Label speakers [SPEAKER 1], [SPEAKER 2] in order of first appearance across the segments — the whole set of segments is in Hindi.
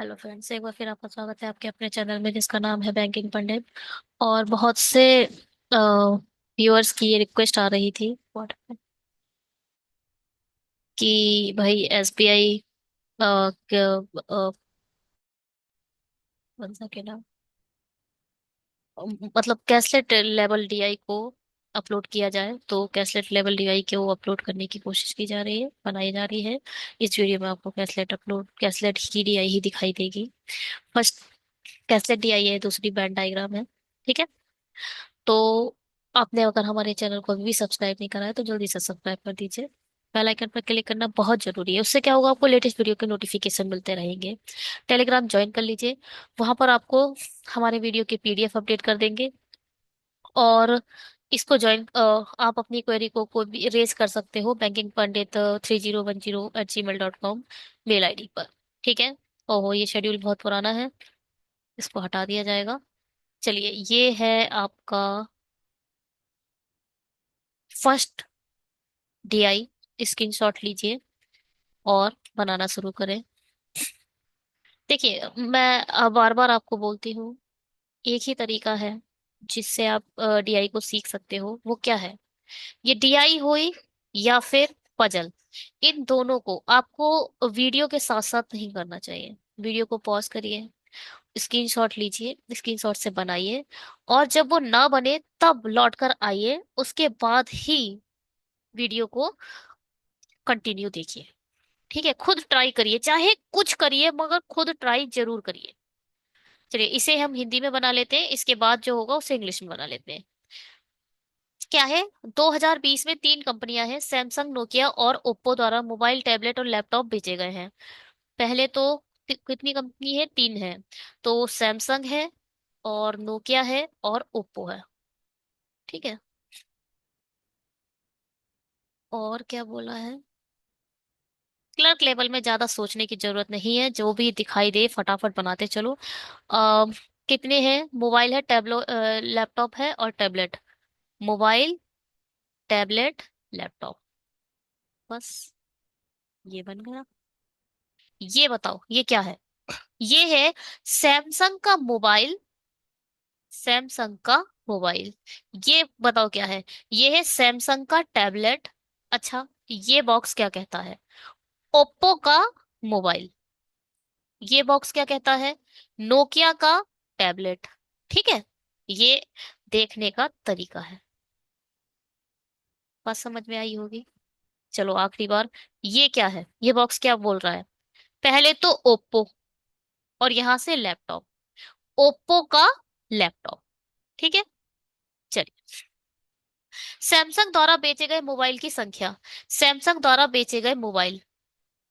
[SPEAKER 1] हेलो फ्रेंड्स, एक बार फिर आपका स्वागत है आपके अपने चैनल में जिसका नाम है बैंकिंग पंडित। और बहुत से व्यूअर्स की ये रिक्वेस्ट आ रही थी व्हाट्सएप पे कि भाई एसबीआई कौन सा के नाम मतलब कैशलेट लेवल डीआई को अपलोड किया जाए। तो कैशलेट लेवल डीआई को अपलोड करने की कोशिश की जा रही है, बनाई जा रही है। इस वीडियो में आपको कैशलेट की डीआई ही दिखाई देगी। फर्स्ट कैशलेट डीआई है, दूसरी बैंड डायग्राम है। ठीक है। तो आपने अगर हमारे चैनल को अभी भी सब्सक्राइब नहीं करा है तो जल्दी से सब्सक्राइब कर दीजिए। बेल आइकन पर क्लिक करना बहुत जरूरी है, उससे क्या होगा, आपको लेटेस्ट वीडियो के नोटिफिकेशन मिलते रहेंगे। टेलीग्राम ज्वाइन कर लीजिए, वहां पर आपको हमारे वीडियो के पीडीएफ अपडेट कर देंगे। और इसको ज्वाइन आप अपनी क्वेरी को कोई भी रेज कर सकते हो बैंकिंग पंडित 3010@gmail.com मेल आईडी पर। ठीक है। ओहो, ये शेड्यूल बहुत पुराना है, इसको हटा दिया जाएगा। चलिए, ये है आपका फर्स्ट डीआई। स्क्रीनशॉट लीजिए और बनाना शुरू करें। देखिए, मैं बार बार आपको बोलती हूँ, एक ही तरीका है जिससे आप डीआई को सीख सकते हो। वो क्या है? ये डीआई हुई या फिर पजल, इन दोनों को आपको वीडियो के साथ साथ नहीं करना चाहिए। वीडियो को पॉज करिए, स्क्रीनशॉट लीजिए, स्क्रीनशॉट से बनाइए, और जब वो ना बने तब लौट कर आइए, उसके बाद ही वीडियो को कंटिन्यू देखिए। ठीक है। खुद ट्राई करिए, चाहे कुछ करिए मगर खुद ट्राई जरूर करिए। चलिए, इसे हम हिंदी में बना लेते हैं, इसके बाद जो होगा उसे इंग्लिश में बना लेते हैं। क्या है? 2020 में तीन कंपनियां हैं, सैमसंग, नोकिया और ओप्पो द्वारा मोबाइल, टैबलेट और लैपटॉप बेचे गए हैं। पहले तो कितनी कंपनी है? तीन है। तो सैमसंग है, और नोकिया है, और ओप्पो है। ठीक है। और क्या बोला है? क्लर्क लेवल में ज्यादा सोचने की जरूरत नहीं है, जो भी दिखाई दे फटाफट बनाते चलो। आ, कितने हैं? मोबाइल है, लैपटॉप है और टैबलेट। मोबाइल, टैबलेट, लैपटॉप, बस ये बन गया। ये बताओ ये क्या है? ये है सैमसंग का मोबाइल। सैमसंग का मोबाइल। ये बताओ क्या है? ये है सैमसंग का टैबलेट। अच्छा, ये बॉक्स क्या कहता है? ओप्पो का मोबाइल। ये बॉक्स क्या कहता है? नोकिया का टैबलेट। ठीक है। ये देखने का तरीका है। बात समझ में आई होगी। चलो आखिरी बार, ये क्या है? ये बॉक्स क्या बोल रहा है? पहले तो ओप्पो, और यहां से लैपटॉप। ओप्पो का लैपटॉप। ठीक है। चलिए, सैमसंग द्वारा बेचे गए मोबाइल की संख्या। सैमसंग द्वारा बेचे गए मोबाइल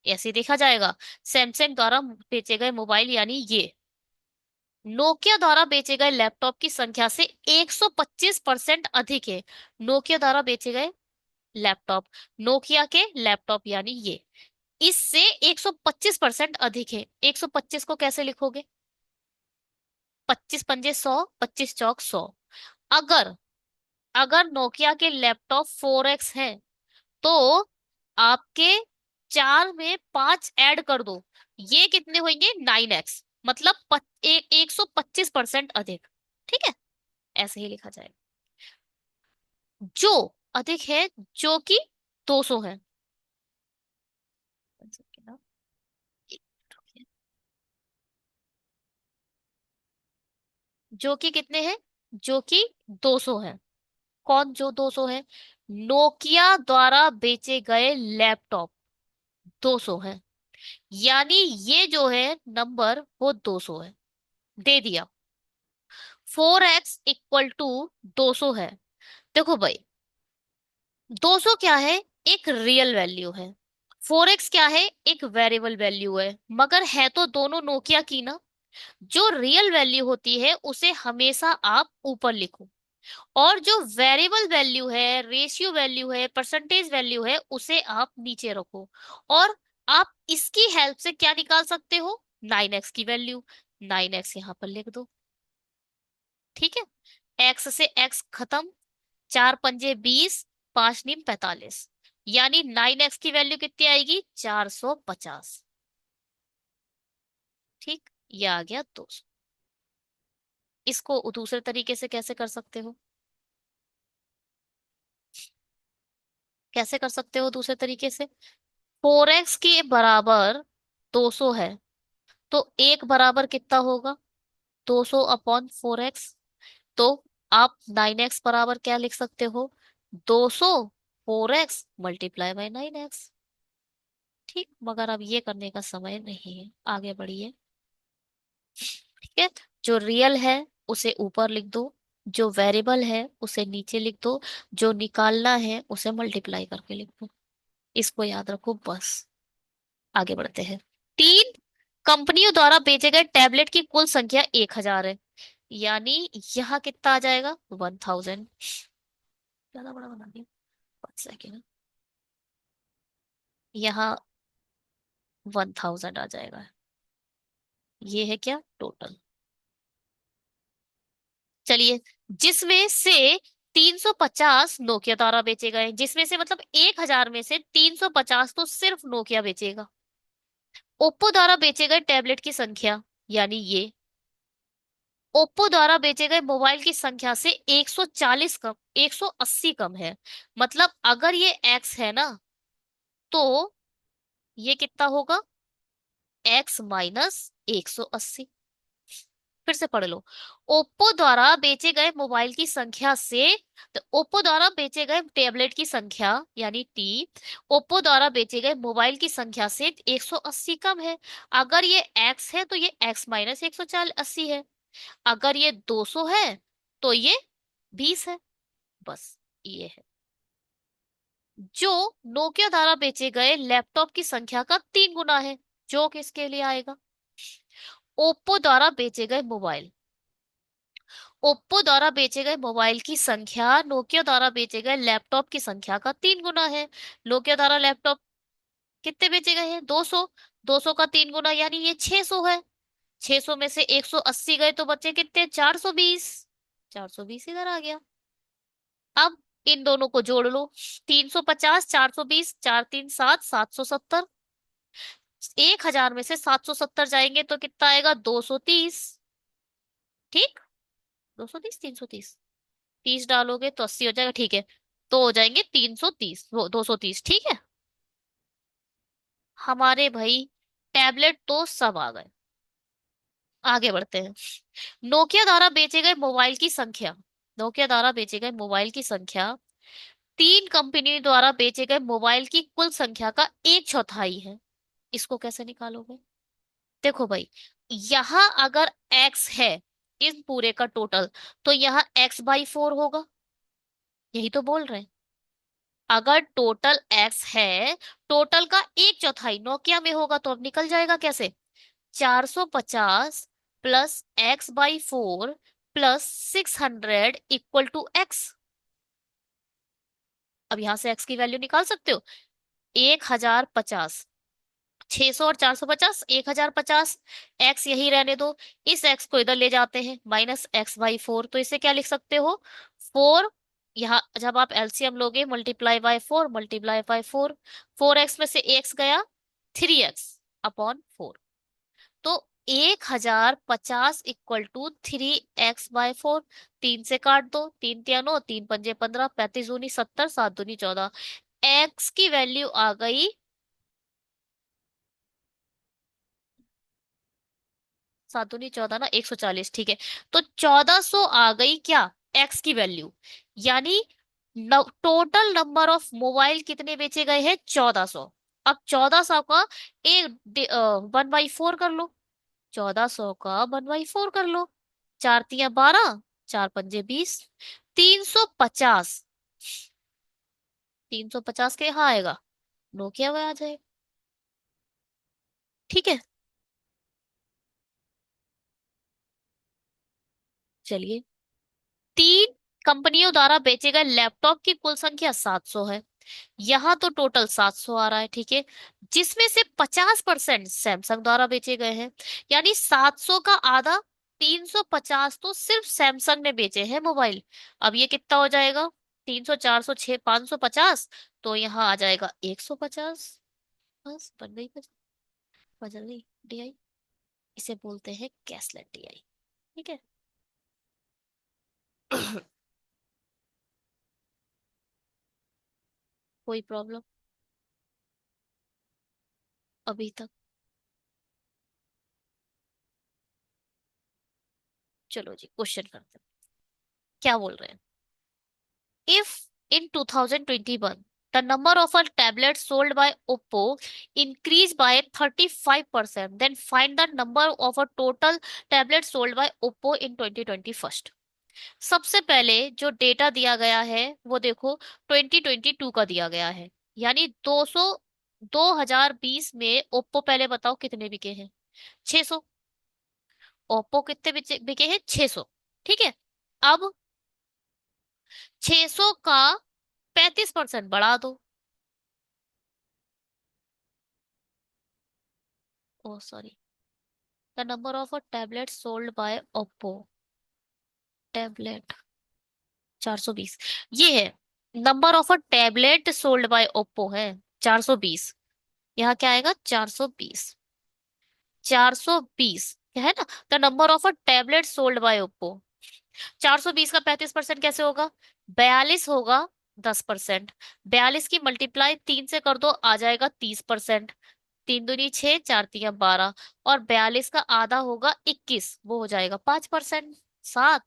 [SPEAKER 1] ऐसे देखा जाएगा। सैमसंग द्वारा बेचे गए मोबाइल यानी ये। नोकिया द्वारा बेचे गए लैपटॉप की संख्या से 125% अधिक है। नोकिया द्वारा बेचे गए लैपटॉप, नोकिया के लैपटॉप यानी ये, इससे 125% अधिक है। 125 को कैसे लिखोगे? 25 पंजे 100, 25 चौक 100। अगर अगर नोकिया के लैपटॉप 4x है, तो आपके चार में पांच ऐड कर दो, ये कितने होंगे? 9x, मतलब 125% अधिक। ठीक है। ऐसे ही लिखा जाएगा। जो अधिक है, जो कि 200 है। जो कि कितने हैं? जो कि 200 है। कौन जो 200 है? नोकिया द्वारा बेचे गए लैपटॉप 200 है। यानी ये जो है नंबर वो 200 है। दे दिया। 4x = 200 है। देखो भाई, 200 क्या है? एक रियल वैल्यू है। 4x क्या है? एक वेरिएबल वैल्यू है। मगर है तो दोनों नोकिया की ना। जो रियल वैल्यू होती है उसे हमेशा आप ऊपर लिखो, और जो वेरिएबल वैल्यू है, रेशियो वैल्यू है, परसेंटेज वैल्यू है, उसे आप नीचे रखो। और आप इसकी हेल्प से क्या निकाल सकते हो? 9x की वैल्यू। 9x यहां पर लिख दो। ठीक है। एक्स से एक्स खत्म, 4 पंजे 20, 5 नीम 45, यानी 9x की वैल्यू कितनी आएगी? 450। ठीक, ये आ गया 200। इसको दूसरे तरीके से कैसे कर सकते हो? कैसे कर सकते हो दूसरे तरीके से? 4x के बराबर 200 है, तो एक बराबर कितना होगा? 200/4x। तो आप 9x बराबर क्या लिख सकते हो? 200 4x × 9x। ठीक, मगर अब ये करने का समय नहीं है, आगे बढ़िए। ठीक है, जो रियल है उसे ऊपर लिख दो, जो वेरिएबल है उसे नीचे लिख दो, जो निकालना है उसे मल्टीप्लाई करके लिख दो। इसको याद रखो बस। आगे बढ़ते हैं। तीन कंपनियों द्वारा बेचे गए टैबलेट की कुल संख्या 1000 है, यानी यहाँ कितना आ जाएगा? 1000। ज्यादा बड़ा बना दिया, 1 सेकेंड। यहाँ 1000 आ जाएगा। ये है क्या? टोटल। चलिए, जिसमें से 350 नोकिया द्वारा बेचे गए, जिसमें से मतलब 1000 में से 350 तो सिर्फ नोकिया बेचेगा। ओप्पो द्वारा बेचे गए टैबलेट की संख्या, यानी ये ओप्पो द्वारा बेचे गए मोबाइल की संख्या से 140 कम, 180 कम है। मतलब अगर ये एक्स है ना, तो ये कितना होगा? x - 180। फिर से पढ़ लो। ओप्पो द्वारा बेचे गए मोबाइल की संख्या से, तो ओप्पो द्वारा बेचे गए टैबलेट की संख्या यानी टी, ओप्पो द्वारा बेचे गए मोबाइल की संख्या से 180 कम है। अगर ये एक्स है तो ये x - 180 है। अगर ये 200 है तो ये 20 है। बस ये है। जो नोकिया द्वारा बेचे गए लैपटॉप की संख्या का 3 गुना है। जो किसके लिए आएगा? ओप्पो द्वारा बेचे गए मोबाइल, ओप्पो द्वारा बेचे गए मोबाइल की संख्या नोकिया द्वारा बेचे गए लैपटॉप की संख्या का 3 गुना है। नोकिया द्वारा लैपटॉप कितने बेचे गए हैं? 200। 200 का 3 गुना यानी ये 600 है। 600 में से 180 गए तो बचे कितने? 420। 420 इधर आ गया। अब इन दोनों को जोड़ लो। 350, 420, 4 3 7, 770। 1000 में से 770 जाएंगे तो कितना आएगा? 230। ठीक, 230, 330। 30 डालोगे तो 80 हो जाएगा, ठीक है। तो हो जाएंगे 330, वो 230। ठीक है, हमारे भाई टैबलेट तो सब आ गए। आगे बढ़ते हैं। नोकिया द्वारा बेचे गए मोबाइल की संख्या, नोकिया द्वारा बेचे गए मोबाइल की संख्या तीन कंपनी द्वारा बेचे गए मोबाइल की कुल संख्या का 1/4 है। इसको कैसे निकालोगे? देखो भाई, यहाँ अगर x है इस पूरे का टोटल, तो यहाँ x/4 होगा। यही तो बोल रहे हैं। अगर टोटल x है, टोटल का 1/4 नोकिया में होगा, तो अब निकल जाएगा कैसे? 450 प्लस x/4 प्लस 600 = x। अब यहां से x की वैल्यू निकाल सकते हो। 1050, 600 और 450, 1050। x यही रहने दो। इस x को इधर ले जाते हैं, -x/4, तो इसे क्या लिख सकते हो? 4। यहाँ जब आप एलसीएम लोगे, ×4 × 4x में से x गया, 3x/4। तो 1050 = 3x/4। 3 से काट दो, 3 × 3 = 9, 3 × 5 = 15, 35 × 2 = 70, 7 × 2 = 14। x की वैल्यू आ गई 7 × 2 = 14 ना, 140। ठीक है, तो 1400 आ गई क्या? x की वैल्यू। यानी टोटल नंबर ऑफ मोबाइल कितने बेचे गए हैं? 1400। अब 1400 का एक 1/4 कर लो। 1400 का 1/4 कर लो। 4 × 3 = 12, 4 × 5 = 20। 350। 350 के यहाँ आएगा, नोकिया में आ जाएगा। ठीक है, चलिए। तीन कंपनियों द्वारा बेचे गए लैपटॉप की कुल संख्या 700 है। यहाँ तो टोटल 700 आ रहा है, ठीक है। जिसमें से 50% सैमसंग द्वारा बेचे गए हैं, यानी 700 का आधा, 350 तो सिर्फ सैमसंग ने बेचे हैं मोबाइल। अब ये कितना हो जाएगा? 300, 400, 6, 550। तो यहाँ आ जाएगा 150। बस बन गई, बच बदल गई DI। इसे बोलते हैं कैसलेट टीआई। ठीक है। कोई प्रॉब्लम अभी तक? चलो जी, क्वेश्चन करते हैं। क्या बोल रहे हैं? If in 2021 the number of a tablets sold by Oppo increased by 35%, then find the number of a total tablets sold by Oppo in 2021। सबसे पहले जो डेटा दिया गया है वो देखो 2022 का दिया गया है, यानी 2020 में ओप्पो पहले बताओ कितने बिके हैं? 600। ओप्पो कितने बिके हैं? 600। ठीक है। अब 600 का 35% बढ़ा दो। Oh sorry, the number of tablet sold by Oppo, tablet 420, ये है। Number of tablet sold by Oppo है 420। यहाँ क्या आएगा? 420। 420 क्या है ना? The number of tablet sold by Oppo. 420 का 35% कैसे होगा? 42 होगा। 10%। 42 की मल्टीप्लाई 3 से कर दो, आ जाएगा 30%। 3 दूनी 6, 4 तिया 12, और 42 का आधा होगा 21, वो हो जाएगा 5%। 7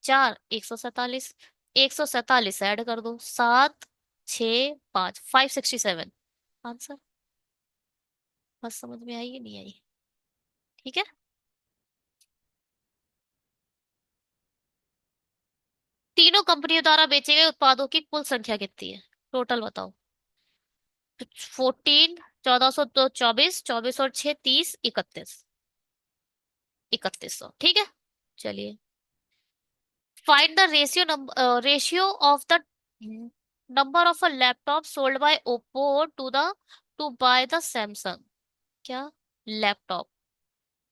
[SPEAKER 1] 4 147। 147 ऐड कर दो, 7 6 5, 567 आंसर। बस समझ में आई कि नहीं आई? ठीक है। तीनों कंपनियों द्वारा बेचे गए उत्पादों की कुल संख्या कितनी है? टोटल बताओ। 14, 1400 तो 24, 24 और 6 30, 31। 3100। ठीक है। चलिए, find the ratio of the number of a laptop sold by Oppo to by the Samsung. क्या? लैपटॉप।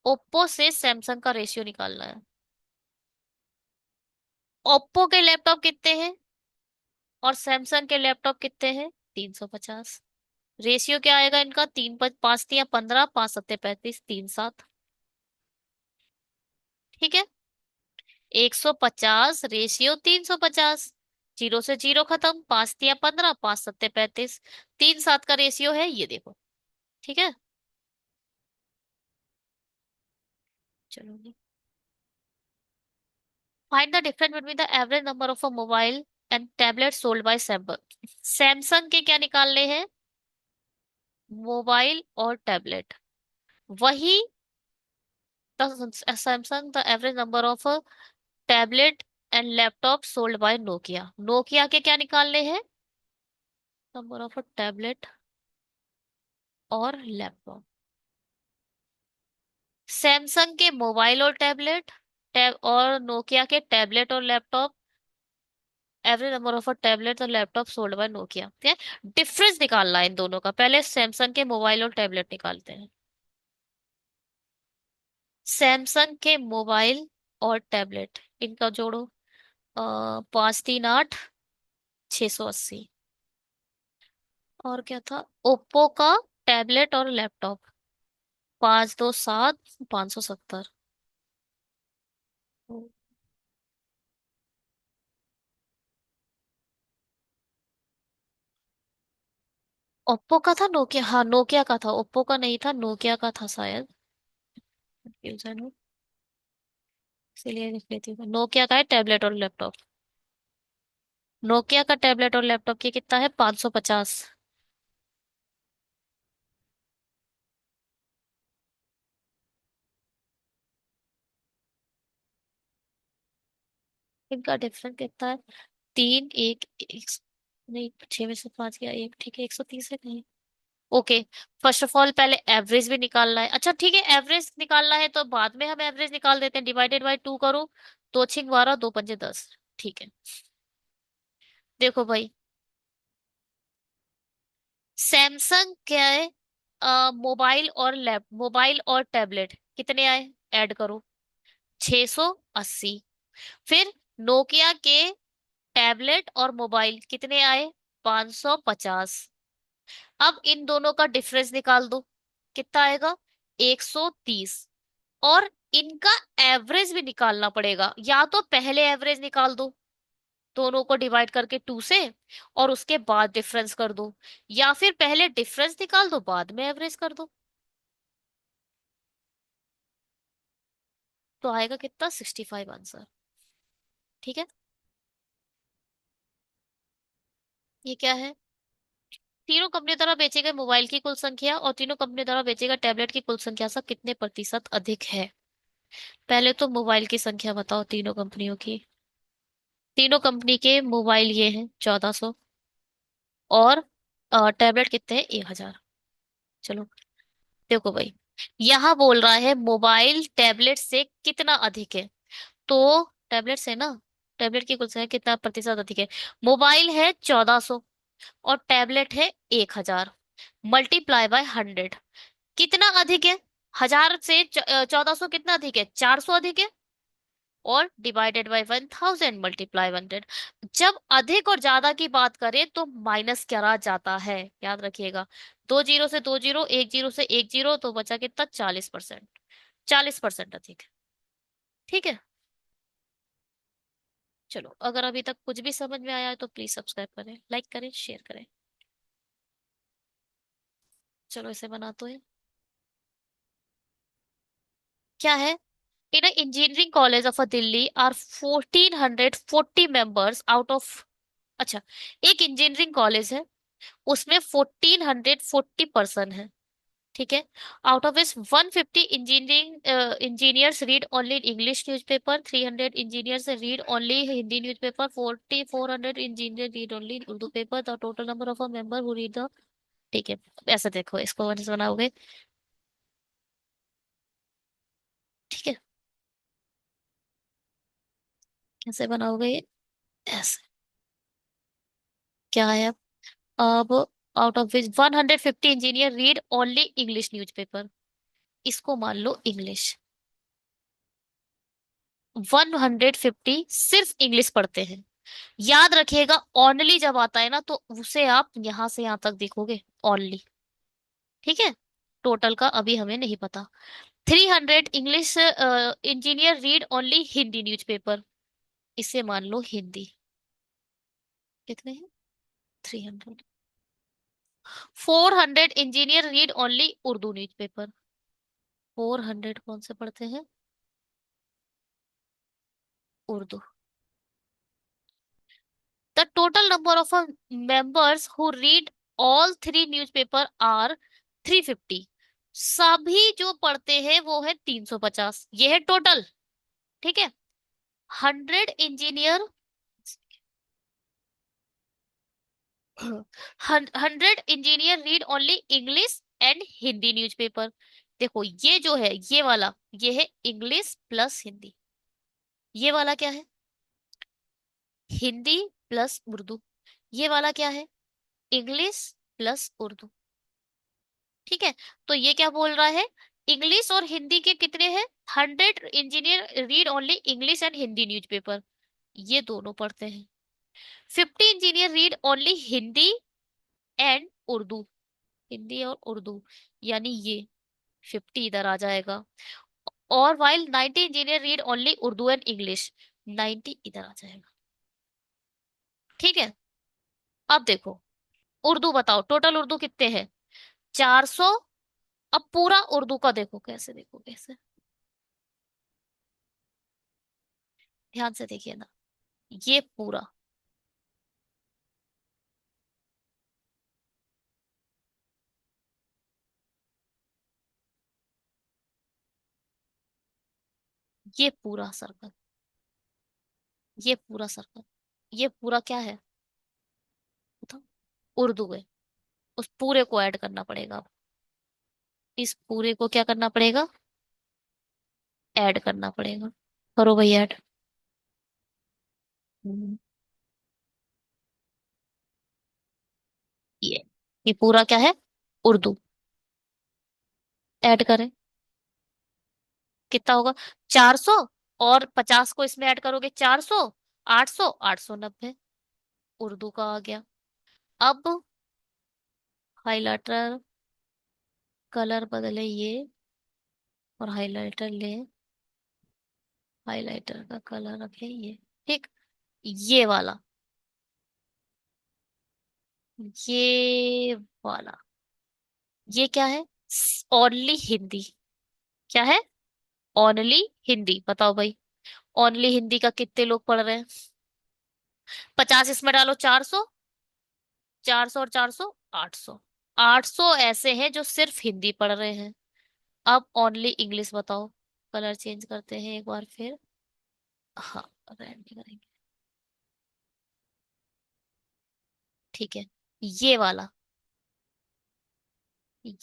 [SPEAKER 1] ओप्पो से सैमसंग का रेशियो निकालना है। ओप्पो के लैपटॉप कितने हैं और सैमसंग के लैपटॉप कितने हैं? 350। रेशियो क्या आएगा इनका? 3 5 5 15, 5 7 35, 3 7। ठीक है। 150 रेशियो 350। जीरो से जीरो खत्म, 5 तिया 15, 5 7 35। 3 7 का रेशियो है, ये देखो। ठीक है। चलो जी, find the difference between the average number of a mobile and tablet sold by Samsung. Samsung के क्या निकालने हैं? मोबाइल और टैबलेट। वही Samsung the average number of tablet and laptop sold by Nokia. Nokia के क्या निकालने हैं? नंबर ऑफ टैबलेट और लैपटॉप। सैमसंग के मोबाइल और टैबलेट, टैब और नोकिया के टैबलेट और laptop. Average number of tablet और लैपटॉप सोल्ड बाय नोकिया। ठीक है। डिफरेंस निकालना है इन दोनों का। पहले सैमसंग के मोबाइल और टैबलेट निकालते हैं। सैमसंग के मोबाइल और टैबलेट, इनका जोड़ो। 5 3 8, 680। और क्या था? ओप्पो का टैबलेट और लैपटॉप, 5 2 7, 570। ओप्पो का था नोकिया? हाँ, नोकिया का था, ओप्पो का नहीं था, नोकिया का था शायद। कंफ्यूजन हो, इसीलिए लिख लेती हूँ। नोकिया का है टैबलेट और लैपटॉप। नोकिया का टैबलेट और लैपटॉप की कितना है? 550। इनका डिफरेंस कितना है? 3 1 1। नहीं, 6 में से 5 गया एक, ठीक है, 130 है कहीं। ओके। फर्स्ट ऑफ ऑल पहले एवरेज भी निकालना है। अच्छा ठीक है, एवरेज निकालना है तो बाद में हम एवरेज निकाल देते हैं। डिवाइडेड बाय 2 करो, 2 6 12, 2 5 10। ठीक है। देखो भाई, सैमसंग क्या है? मोबाइल और टैबलेट कितने आए? ऐड करो, 680। फिर नोकिया के टैबलेट और मोबाइल कितने आए? 550। अब इन दोनों का डिफरेंस निकाल दो, कितना आएगा? 130। और इनका एवरेज भी निकालना पड़ेगा। या तो पहले एवरेज निकाल दो दोनों को डिवाइड करके 2 से, और उसके बाद डिफरेंस कर दो, या फिर पहले डिफरेंस निकाल दो बाद में एवरेज कर दो। तो आएगा कितना, 65 आंसर। ठीक है। ये क्या है? तीनों कंपनियों द्वारा बेचे गए मोबाइल की कुल संख्या और तीनों कंपनियों द्वारा बेचे गए टैबलेट की कुल संख्या से कितने प्रतिशत अधिक है? पहले तो मोबाइल की संख्या बताओ तीनों कंपनियों की। तीनों कंपनी के मोबाइल ये हैं 1400, और टैबलेट कितने हैं, 1000। चलो देखो भाई, यहाँ बोल रहा है मोबाइल टैबलेट से कितना अधिक है। तो टैबलेट से ना, टैबलेट की कुल संख्या कितना प्रतिशत अधिक है। मोबाइल है 1400 और टैबलेट है 1000, मल्टीप्लाई बाय 100। कितना अधिक है? 1000 से 1400 कितना अधिक है, 400 अधिक है। और डिवाइडेड बाय 1000 मल्टीप्लाई 100। जब अधिक और ज्यादा की बात करें तो माइनस करा जाता है, याद रखिएगा। दो जीरो से दो जीरो, एक जीरो से एक जीरो, तो बचा कितना, 40%। 40% अधिक। ठीक है। चलो, अगर अभी तक कुछ भी समझ में आया है तो प्लीज सब्सक्राइब करें, लाइक करें, शेयर करें। चलो इसे बनाते हैं। क्या है? In an engineering college of a Delhi are 1440 members out of, अच्छा, एक इंजीनियरिंग कॉलेज है, उसमें 1440 पर्सन है। ठीक है। आउट ऑफ इस 150 engineering engineers read only English newspaper, 300 engineers read only Hindi newspaper, 400 engineer read only Urdu paper, the total number of a member who read the. ठीक है। ऐसा देखो, इसको ऐसे बनाओगे। ठीक है। कैसे बनाओगे ये? ऐसे। क्या है अब? Out of which 150 engineer read only English newspaper, इसको मान लो इंग्लिश। 150 सिर्फ इंग्लिश पढ़ते हैं। याद रखिएगा, ओनली जब आता है ना तो उसे आप यहां से यहां तक देखोगे, ओनली। ठीक है। टोटल का अभी हमें नहीं पता। 300 English engineer read only Hindi newspaper, इसे मान लो हिंदी। कितने हैं? 300। 400 engineer read only Urdu newspaper, 400 कौन से पढ़ते हैं, Urdu. The total number of members who read all three newspaper are 350। सभी जो पढ़ते हैं वो है 350, ये है टोटल। ठीक है। 100 engineer, 100 engineer read only English and Hindi newspaper. देखो ये जो है, ये वाला, ये है इंग्लिश प्लस हिंदी। ये वाला क्या है? हिंदी प्लस उर्दू। ये वाला क्या है? English plus Urdu. ठीक है। तो ये क्या बोल रहा है? इंग्लिश और हिंदी के कितने हैं? 100 engineer read only English and Hindi newspaper, ये दोनों पढ़ते हैं। 50 engineer read only Hindi and Urdu, Hindi और उर्दू, यानी ये 50 इधर आ जाएगा। और while 90 engineer read only Urdu and English, 90 इधर आ जाएगा। ठीक है। अब देखो, उर्दू बताओ, टोटल उर्दू कितने हैं? 400। अब पूरा उर्दू का देखो, कैसे देखो कैसे, ध्यान से देखिए ना। ये पूरा, ये पूरा सर्कल, ये पूरा सर्कल, ये पूरा क्या है बताओ? उर्दू है। उस पूरे को ऐड करना पड़ेगा अब। इस पूरे को क्या करना पड़ेगा? ऐड करना पड़ेगा। करो भाई ऐड। हम्म, ये पूरा क्या है? उर्दू। ऐड करें, कितना होगा? 400, और 50 को इसमें ऐड करोगे, 400, 800, 890 उर्दू का आ गया। अब हाइलाइटर कलर बदले ये, और हाइलाइटर ले। हाइलाइटर का कलर रखे ये। ठीक। ये वाला। ये वाला। ये क्या है? ओनली हिंदी। क्या है? ओनली हिंदी, बताओ भाई। ओनली हिंदी का कितने लोग पढ़ रहे हैं? 50 इसमें डालो, 400। 400 और 400, 800। 800 ऐसे हैं जो सिर्फ हिंदी पढ़ रहे हैं। अब ओनली इंग्लिश बताओ। कलर चेंज करते हैं एक बार फिर। हाँ, रेड नहीं करेंगे। ठीक है। ये वाला।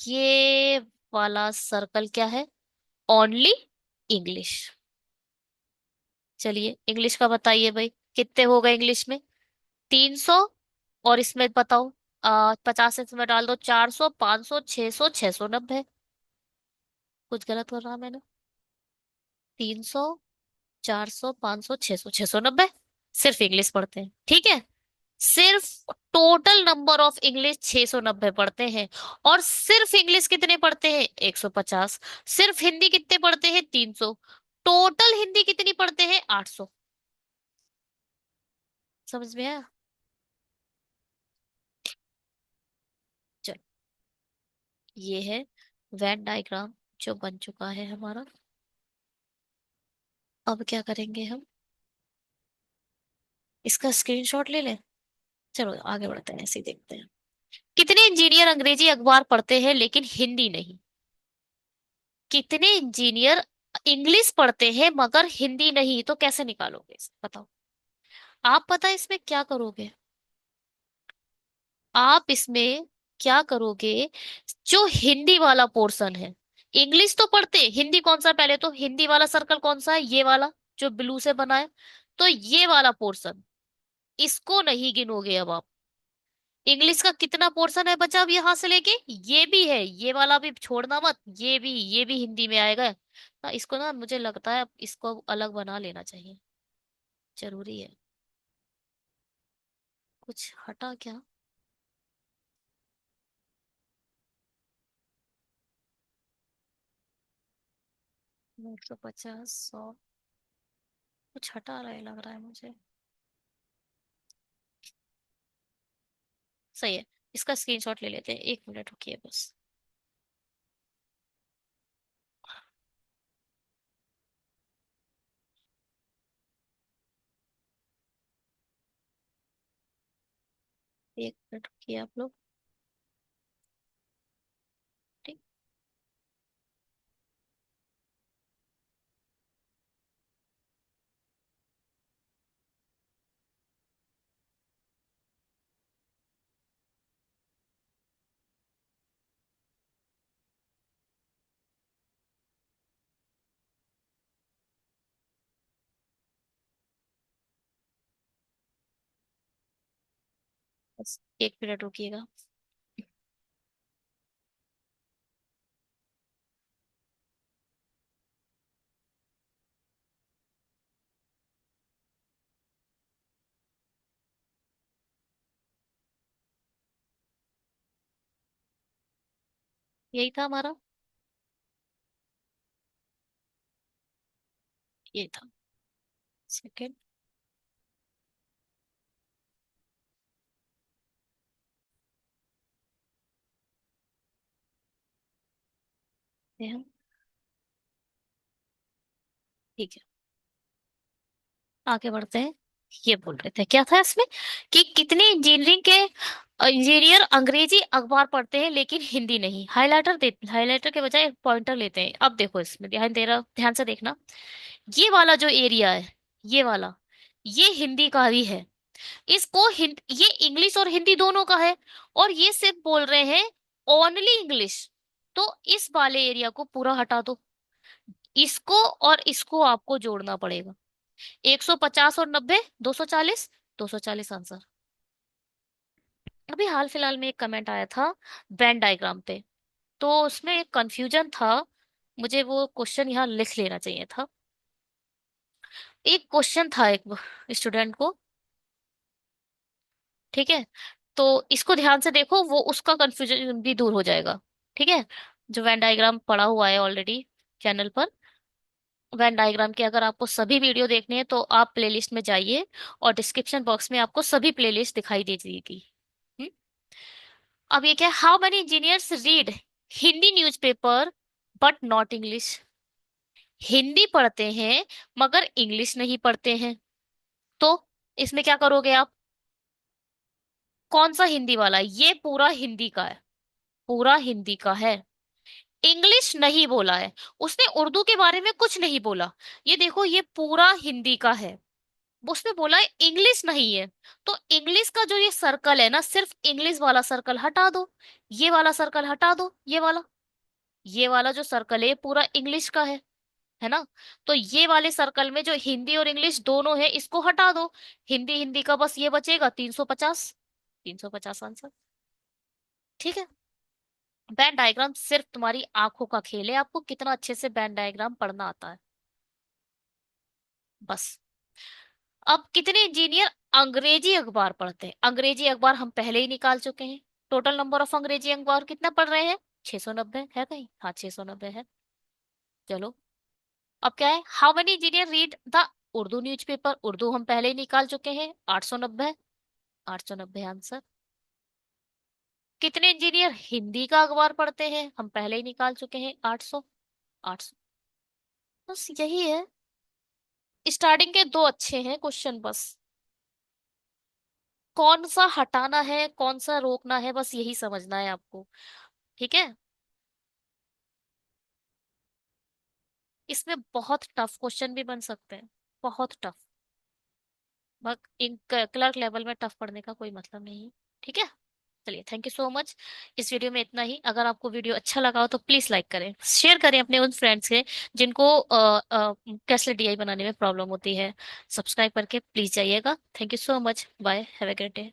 [SPEAKER 1] ये वाला सर्कल क्या है? Only English. चलिए इंग्लिश का बताइए भाई, कितने हो गए इंग्लिश में? 300। और इसमें बताओ, 50 इसमें डाल दो, 400, 500, 600, 690। कुछ गलत कर रहा मैंने? 300, 400, 500, 600, 690। सिर्फ इंग्लिश पढ़ते हैं, ठीक है। सिर्फ टोटल नंबर ऑफ इंग्लिश 690 पढ़ते हैं। और सिर्फ इंग्लिश कितने पढ़ते हैं? 150। सिर्फ हिंदी कितने पढ़ते हैं? 300। टोटल हिंदी कितनी पढ़ते हैं? 800। समझ में आया? चलो, ये है वेन डायग्राम जो बन चुका है हमारा। अब क्या करेंगे हम? इसका स्क्रीनशॉट ले लें। चलो आगे बढ़ते हैं, ऐसे ही देखते हैं। कितने इंजीनियर अंग्रेजी अखबार पढ़ते हैं लेकिन हिंदी नहीं? कितने इंजीनियर इंग्लिश पढ़ते हैं मगर हिंदी नहीं? तो कैसे निकालोगे बताओ। आप पता है इसमें क्या करोगे? आप इसमें क्या करोगे? जो हिंदी वाला पोर्शन है, इंग्लिश तो पढ़ते, हिंदी कौन सा? पहले तो हिंदी वाला सर्कल कौन सा है? ये वाला, जो ब्लू से बना है। तो ये वाला पोर्शन, इसको नहीं गिनोगे अब आप। इंग्लिश का कितना पोर्शन है बचा अब यहां से लेके? ये भी है, ये वाला भी छोड़ना मत, ये भी हिंदी में आएगा ना। इसको ना, मुझे लगता है अब इसको अलग बना लेना चाहिए, जरूरी है। कुछ हटा क्या? 150, 100। कुछ हटा रहा है लग रहा है मुझे। सही है। इसका स्क्रीनशॉट ले लेते हैं, 1 मिनट रुकिए बस। एक मिनट रुकिए आप लोग। ठीक बस, 1 मिनट रुकिएगा। यही था हमारा। ये था। सेकंड। ये हम। ठीक है, आगे बढ़ते हैं। ये बोल रहे थे क्या था इसमें, कि कितने इंजीनियरिंग के इंजीनियर अंग्रेजी अखबार पढ़ते हैं लेकिन हिंदी नहीं? हाइलाइटर के बजाय पॉइंटर लेते हैं। अब देखो इसमें ध्यान से देखना। ये वाला जो एरिया है, ये वाला, ये हिंदी का ही है। ये इंग्लिश और हिंदी दोनों का है। और ये सिर्फ बोल रहे हैं ओनली इंग्लिश। तो इस वाले एरिया को पूरा हटा दो। इसको और इसको आपको जोड़ना पड़ेगा। 150 और 90, 240। 240 आंसर। अभी हाल फिलहाल में एक कमेंट आया था वेन डायग्राम पे, तो उसमें एक कंफ्यूजन था। मुझे वो क्वेश्चन यहाँ लिख लेना चाहिए था। एक क्वेश्चन था एक स्टूडेंट को, ठीक है। तो इसको ध्यान से देखो, वो उसका कंफ्यूजन भी दूर हो जाएगा। ठीक है, जो वेन डायग्राम पढ़ा हुआ है ऑलरेडी। चैनल पर वेन डायग्राम के। अगर आपको सभी वीडियो देखने हैं तो आप प्लेलिस्ट में जाइए, और डिस्क्रिप्शन बॉक्स में आपको सभी प्लेलिस्ट दिखाई दे जाएगी। हम्म? अब ये क्या, how many engineers read Hindi newspaper but not English. Hindi पढ़ते हैं मगर इंग्लिश नहीं पढ़ते हैं। तो इसमें क्या करोगे आप? कौन सा हिंदी वाला? ये पूरा हिंदी का है, पूरा हिंदी का है। इंग्लिश नहीं बोला है उसने, उर्दू के बारे में कुछ नहीं बोला। ये देखो, ये पूरा हिंदी का है। उसने बोला है इंग्लिश नहीं है। तो इंग्लिश का जो ये सर्कल है ना, सिर्फ इंग्लिश वाला सर्कल हटा दो, ये वाला सर्कल हटा दो, ये वाला जो सर्कल है ये पूरा इंग्लिश का है ना। तो ये वाले सर्कल में जो हिंदी और इंग्लिश दोनों है इसको हटा दो। हिंदी हिंदी का बस ये बचेगा 350। 350 आंसर। ठीक है। बैन डायग्राम सिर्फ तुम्हारी आंखों का खेल है, आपको कितना अच्छे से बैन डायग्राम पढ़ना आता है, बस। अब कितने इंजीनियर अंग्रेजी अखबार पढ़ते हैं? अंग्रेजी अखबार हम पहले ही निकाल चुके हैं। टोटल नंबर ऑफ अंग्रेजी अखबार कितना पढ़ रहे हैं? 690 है कहीं? हाँ, 690 है। चलो, अब क्या है, how many engineer read the Urdu newspaper? Urdu हम पहले ही निकाल चुके हैं, 890। 890 आंसर। कितने इंजीनियर हिंदी का अखबार पढ़ते हैं? हम पहले ही निकाल चुके हैं, 800। 800। बस यही है। स्टार्टिंग के दो अच्छे हैं क्वेश्चन, बस। कौन सा हटाना है कौन सा रोकना है, बस यही समझना है आपको। ठीक है। इसमें बहुत टफ क्वेश्चन भी बन सकते हैं, बहुत tough. But in clerk level में टफ पढ़ने का कोई मतलब नहीं है। ठीक है। चलिए, थैंक यू सो मच। इस वीडियो में इतना ही। अगर आपको वीडियो अच्छा लगा हो तो प्लीज लाइक करें, शेयर करें अपने उन फ्रेंड्स के जिनको कैसलेट डीआई बनाने में प्रॉब्लम होती है। सब्सक्राइब करके प्लीज जाइएगा। Thank you so much. Bye, have a great day.